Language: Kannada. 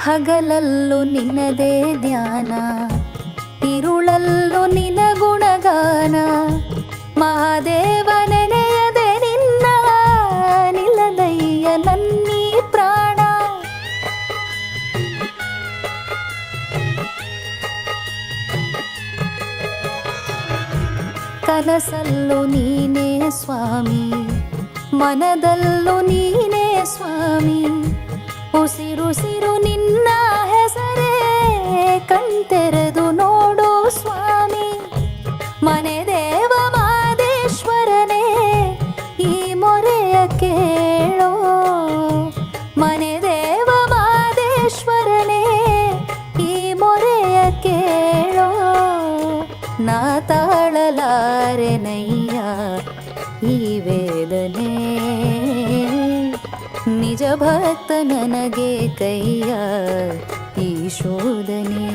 ಹಗಲಲ್ಲೂ ನಿನ್ನದೇ ಧ್ಯಾನ, ಇರುಳಲ್ಲೂ ನಿನ ಗುಣಗಾನ. ಮಹಾದೇವ ನೆನೆಯದೆ ನಿನ್ನ ನಿಲ್ಲದಯ್ಯ ನನ್ನೀ ಪ್ರಾಣ. ಕನಸಲ್ಲೂ ನೀನೇ ಸ್ವಾಮಿ, ಮನದಲ್ಲೂ ನೀನೇ ಸ್ವಾಮಿ. ಉಸಿರುಸಿರು ನಿನ್ನ ಹೆಸರೇ, ಕಣ್ತೆರೆದು ನೋಡು ಸ್ವಾಮಿ. ಮನೆ ದೇವ ಮಾದೇಶ್ವರನೇ ಈ ಮೊರೆಯ ಕೇಳೋ. ಮನೆ ದೇವ ಮಾದೇಶ್ವರನೇ ಈ ಮೊರೆಯ ಕೇಳೋ. ನಾ ತಾಳಲಾರೆನಯ್ಯ ಈ ವೇದನೆ, ನಿಜ ಭಕ್ತ ನನಗೆ ಕೈಯ ಈ ಶೋಧನೆ.